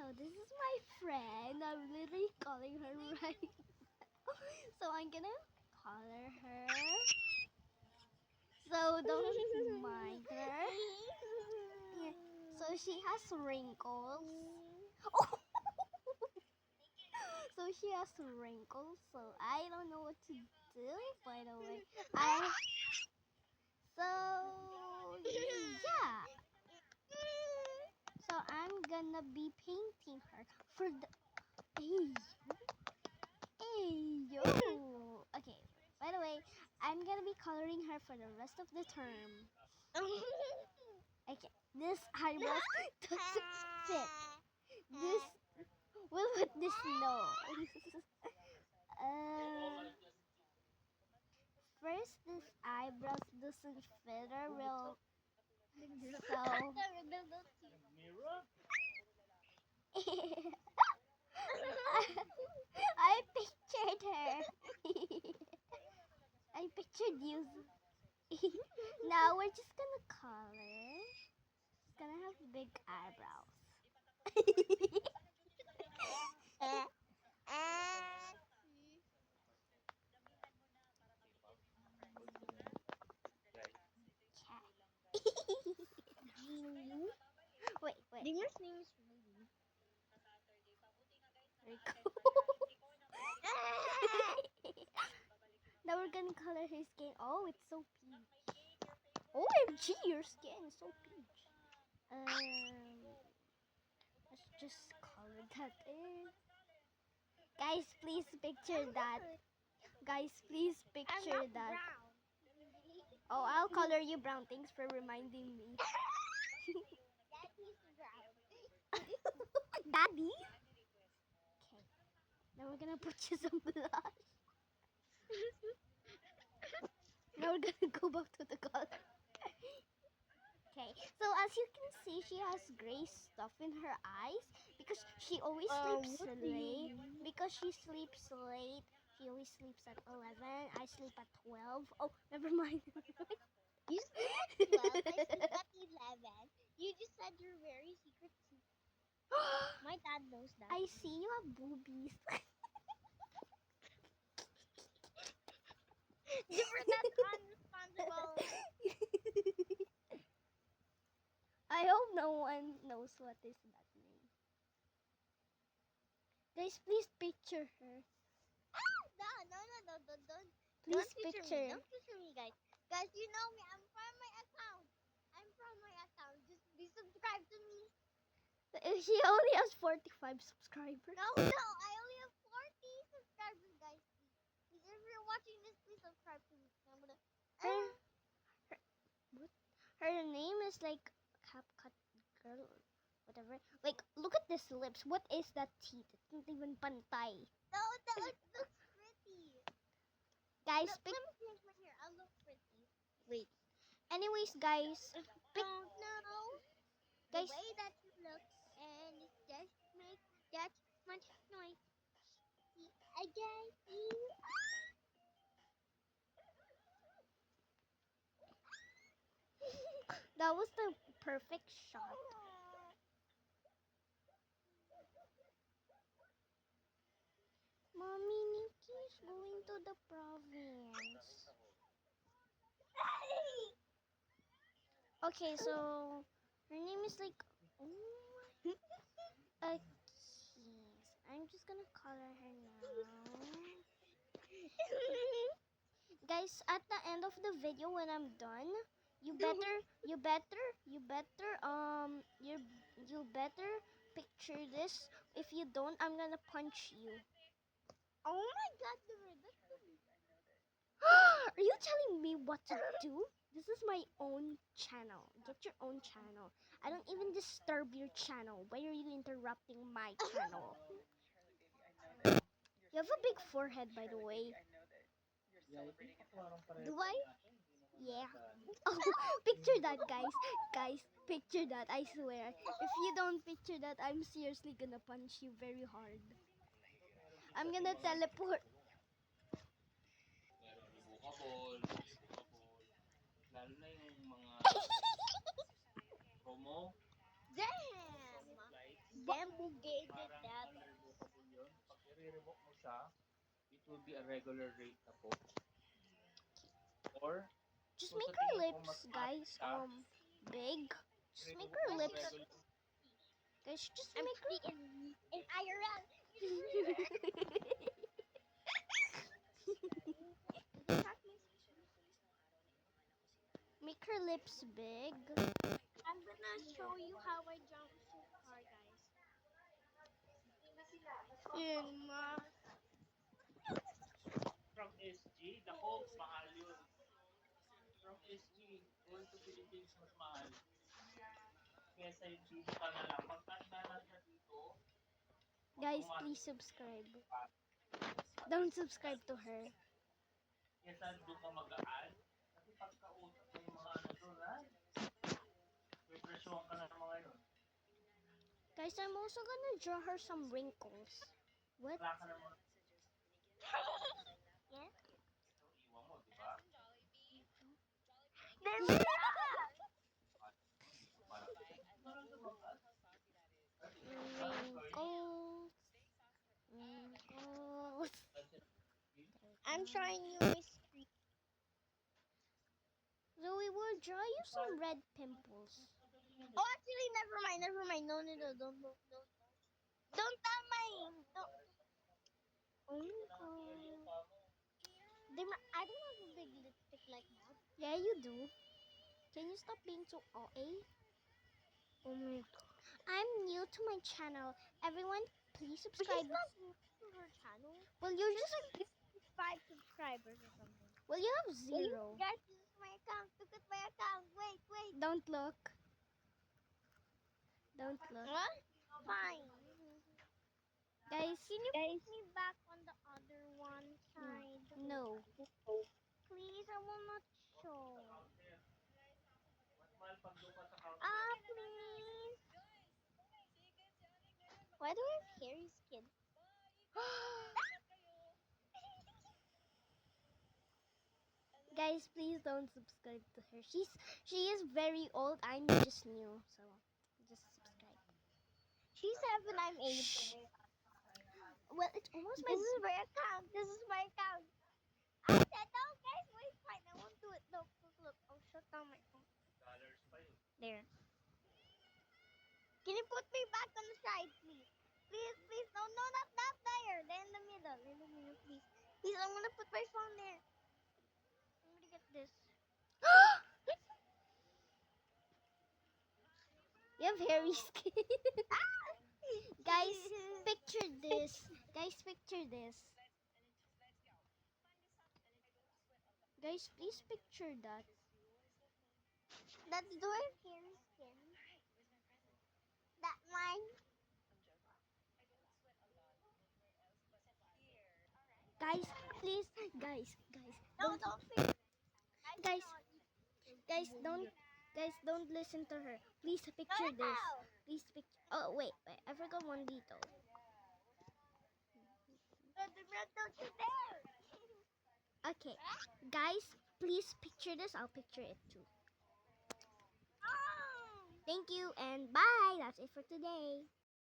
So this is my friend. I'm literally calling her right now. So I'm gonna color her. So don't mind her. Yeah. So she has wrinkles. Oh! So she has wrinkles. So I don't know what to do. By the way, So yeah. So I'm gonna be painting her for the. Hey yo. Okay. By the way, I'm gonna be coloring her for the rest of the term. Okay. This eyebrows doesn't fit. This will put this nose. First, this eyebrows doesn't fit her real. So I pictured her. I pictured you. Now we're just gonna color. She's gonna have big eyebrows. Wait. Dinger's name is Ruby. Now we're gonna color her skin. Oh, it's so peach. OMG, your skin is so peach. Let's just color that in. Guys, please picture that. Guys, please picture that. Oh, I'll color you brown. Thanks for reminding me. Daddy's brown. Daddy? Okay. Now we're gonna put you some blush. Now we're gonna go back to the color. Okay, so as you can see, she has gray stuff in her eyes because she always sleeps late. Because she sleeps late, she always sleeps at 11. I sleep at 12. Oh, never mind. You sleep at 12, I sleep at 11. You just said your very secret secret. My dad knows that. I see you have boobies. You were not unresponsible. I hope no one knows what is that name. Guys, please picture her. No, don't. Please Don't picture picture. me. Don't picture me, guys. Guys, you know me. I'm from my account. Just be subscribed to me. She only has 45 subscribers. No, I only have 40 subscribers, guys. Please, if you're watching this, please subscribe to me. I'm gonna. Her name is like CapCut Girl or whatever. Like, look at this lips. What is that teeth? It's not even pantay. No, that looks pretty. Guys, Let me change my hair. I'll look pretty. wait. Anyways, guys, Don't know guys, the way that you look, and it just makes that much noise. I get you. that was the perfect shot. Mommy Nikki's going to the province. Okay, so her name is like. Oh. Okay, I'm just gonna color her now. Guys, at the end of the video when I'm done, you better picture this. If you don't, I'm gonna punch you. Oh my god, Are you telling me what to do? This is my own channel. Get your own channel. I don't even disturb your channel. Why are you interrupting my channel? You have a big forehead, by the way. do I? Yeah. Oh, picture that, guys. Guys, picture that. I swear. If you don't picture that, I'm seriously gonna punch you very hard. I'm gonna teleport. Lalo na yung mga promo, Damn! flights. Damn Who gave it parang that? unrevocable yun. Pag i-revoke mo siya, it will be a regular rate na po. Or, Just kung make sa her tingin mo lips, mas guys, siya, big. Just make i-revoke her mo lips, regular. guys. Just I'm make her. speaking in IRL. Make her lips big. I'm gonna show you how I jump so far, guys. From SG, the Colts, mahal yun. From SG, going to Philippines, mas mahal. Kesa yung dito ka na lang. Pagtanda na siya dito, Guys, please subscribe. Don't subscribe to her. kesa doon ka mag-aal. Kasi pagkausap mo yung mga ano doon, ha? May presyuhan ka na ng mga yun. Guys, I'm also gonna draw her some wrinkles. What? Wala ka naman. Yeah. Iwan mo, di ba? There's a Wrinkles. Wrinkles. I'm trying you, Miss Street. Zoe will draw you some red pimples. Oh, actually, never mind, never mind. No, don't. Don't tell my. Don't. Oh my god. I don't have a big lipstick like that. Yeah, you do. Can you stop being so OA? Oh my god. I'm new to my channel. Everyone, please But subscribe. she's not new to her channel. Well, you're She's just. like 5 subscribers or something. Well, you have zero. Guys, this is my account. Look at my account. Wait. Don't look. Don't look. Huh? Fine. Guys, Can you put me back on the other one side? no. Please, I will not show. Mas mahal pag doon ka sa counter. Please. Why do I have hairy skin? Guys, please don't subscribe to her. She is very old. I'm just new, so just subscribe. She's 7, I'm 8. Well, it's almost my. This is my account. I said no, guys. Wait, fine. I won't do it. Look. I'll shut down my phone. Dollars pa yun. There. Can you put me back on the side, please? Please. No, not there. There in the middle, please. Please, I'm gonna put my phone there. I'm gonna get this. You have hairy skin. Guys, picture this. Guys, picture this. Guys, please picture that. That's do I have hairy skin? That mine? Guys, please, guys. No, don't fix it. Guys, don't listen to her. Please picture this. Please picture. Oh wait, I forgot one detail. Don't you dare! Okay, guys, please picture this. I'll picture it too. Oh! Thank you and bye. That's it for today.